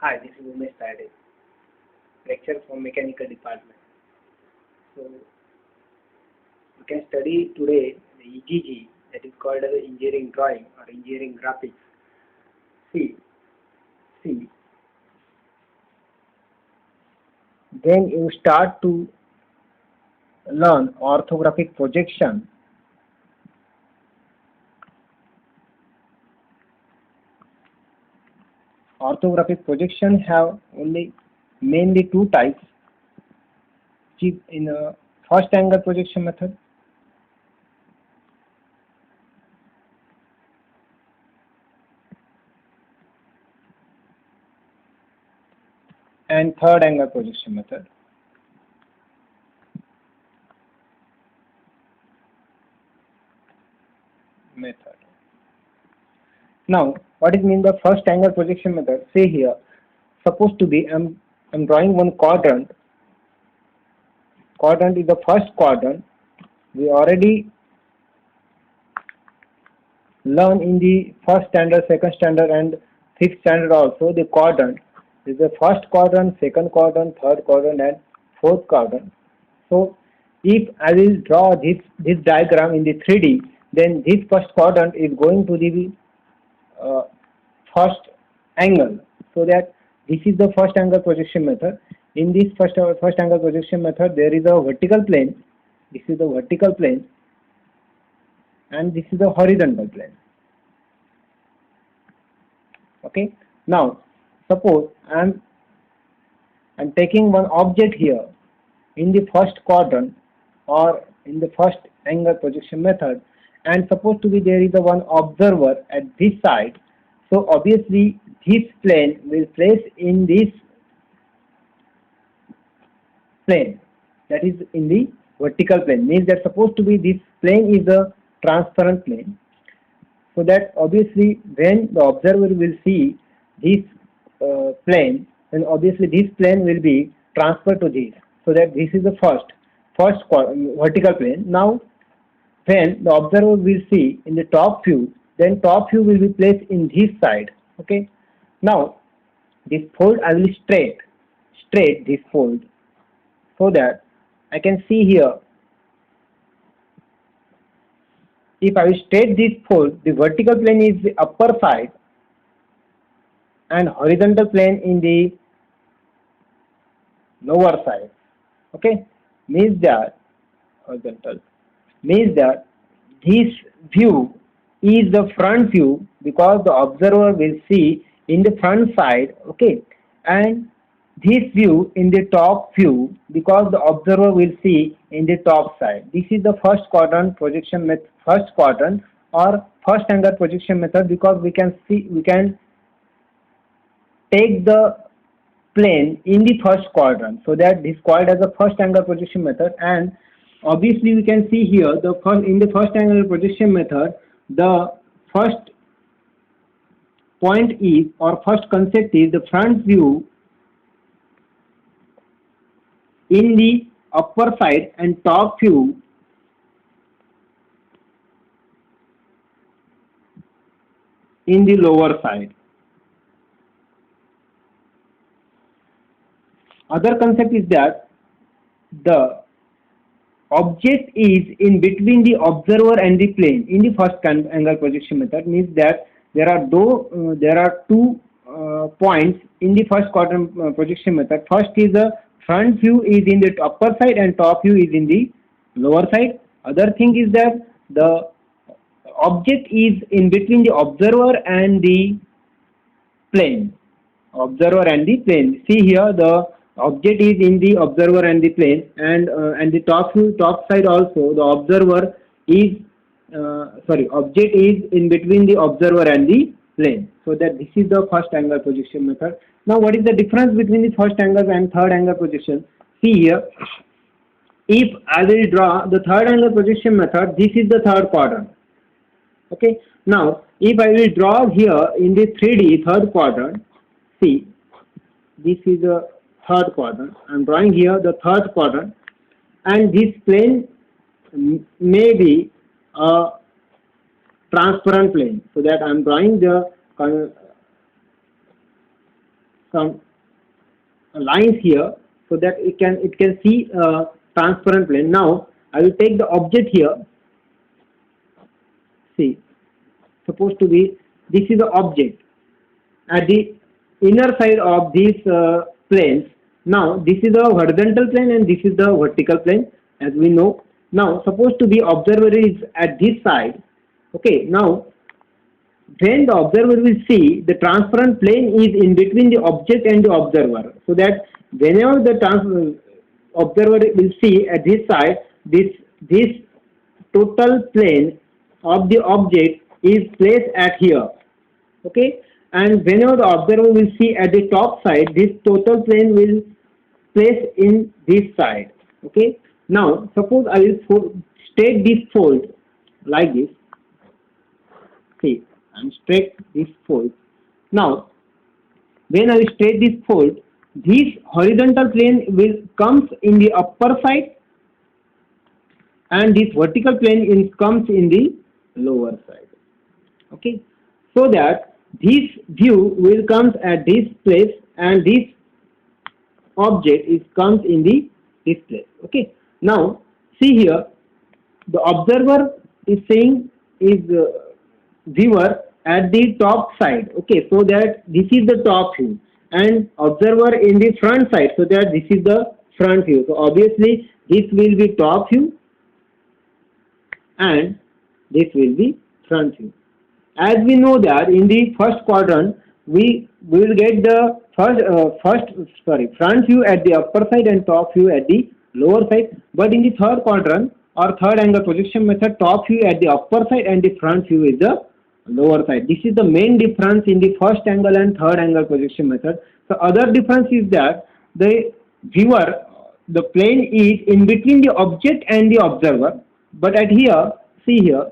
Hi, this is Umesh Tade, lecturer from mechanical department. So we can study today the EGG, that is called as engineering drawing or engineering graphics. See, see, then you start to learn orthographic projection. Orthographic projection have only mainly two types. In a first angle projection method and third angle projection method. Now, what is mean the first angle projection method? Say here, supposed to be I'm drawing one quadrant. Quadrant is the first quadrant. We already learn in the first standard, second standard, and fifth standard also. The quadrant is the first quadrant, second quadrant, third quadrant, and fourth quadrant. So, if I will draw this diagram in the 3D, then this first quadrant is going to the first angle. So that this is the first angle projection method. In this first angle projection method, there is a vertical plane. This is the vertical plane, and this is the horizontal plane. Okay. Now, suppose I'm taking one object here in the first quadrant or in the first angle projection method, and supposed to be there is a one observer at this side. So obviously this plane will place in this plane, that is in the vertical plane, means that supposed to be this plane is a transparent plane. So that obviously when the observer will see this plane, then obviously this plane will be transferred to this. So that this is the first vertical plane. Now when the observer will see in the top view, then top view will be placed in this side. Okay. Now this fold I will straight this fold, so that I can see here. If I will straight this fold, the vertical plane is the upper side and horizontal plane in the lower side. Okay, means that horizontal means that this view is the front view, because the observer will see in the front side. Okay, and this view in the top view, because the observer will see in the top side. This is the first quadrant projection method, first quadrant or first angle projection method, because we can take the plane in the first quadrant, so that this called as a first angle projection method. And obviously we can see here in the first angle projection method, the first point is, or first concept is, the front view in the upper side and top view in the lower side. Other concept is that the object is in between the observer and the plane in the first angle projection method, means that there are two points in the first quadrant projection method. First is the front view is in the upper side and top view is in the lower side. Other thing is that the object is in between the observer and the plane. See here, the object is in the observer and the plane, and the top side also, the observer is object is in between the observer and the plane. So that this is the first angle projection method. Now what is the difference between the first angle and third angle projection? See here, if I will draw the third angle projection method, this is the third quadrant. Okay. Now if I will draw here in the 3D third quadrant, see, this is the third quadrant. I am drawing here the third quadrant, and this plane may be a transparent plane. So that I am drawing the some lines here so that it can see transparent plane. Now I will take the object here. See, supposed to be this is the object at the inner side of these planes. Now this is the horizontal plane and this is the vertical plane, as we know. Now suppose to be observer is at this side. Okay, now when the observer will see, the transparent plane is in between the object and the observer, so that whenever the observer will see at this side, this total plane of the object is placed at here. Okay, and whenever the observer will see at the top side, this total plane will place in this side. Okay, now suppose I will straight this fold like this. See, I'm straight this fold. Now when I will straight this fold, this horizontal plane will comes in the upper side and this vertical plane comes in the lower side. Okay, so that this view will comes at this place and this object comes in this place. Okay, now see here, the observer is saying is viewer at the top side. Okay, so that this is the top view, and observer in the front side, so that this is the front view. So obviously this will be top view and this will be front view. As we know that in the first quadrant we will get the front view at the upper side and top view at the lower side, but in the third quadrant or third angle projection method, top view at the upper side and the front view is the lower side. This is the main difference in the first angle and third angle projection method. The other difference is that the viewer, the plane is in between the object and the observer, but at here, see here,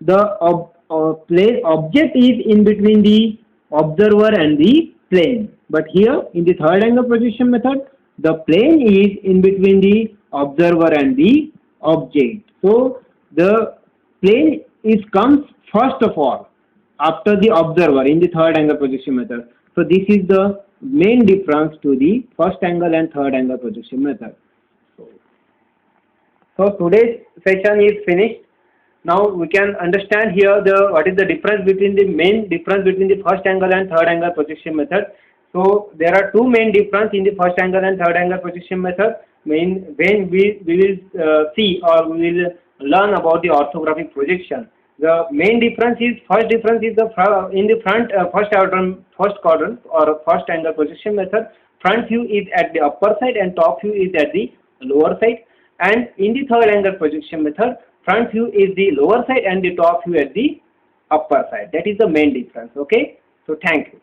the plane object is in between the observer and the plane, but here in the third angle projection method, the plane is in between the observer and the object. So the plane comes first of all after the observer in the third angle projection method. So this is the main difference to the first angle and third angle projection method. So today's session is finished. Now we can understand here what is the difference between the main difference between the first angle and third angle projection method. So there are two main difference in the first angle and third angle projection method. When we will see or we will learn about the orthographic projection. The main difference is first difference is in the front first quadrant or first angle projection method. Front view is at the upper side and top view is at the lower side. And in the third angle projection method, front view is the lower side and the top view at the upper side. That is the main difference. Okay, so thank you.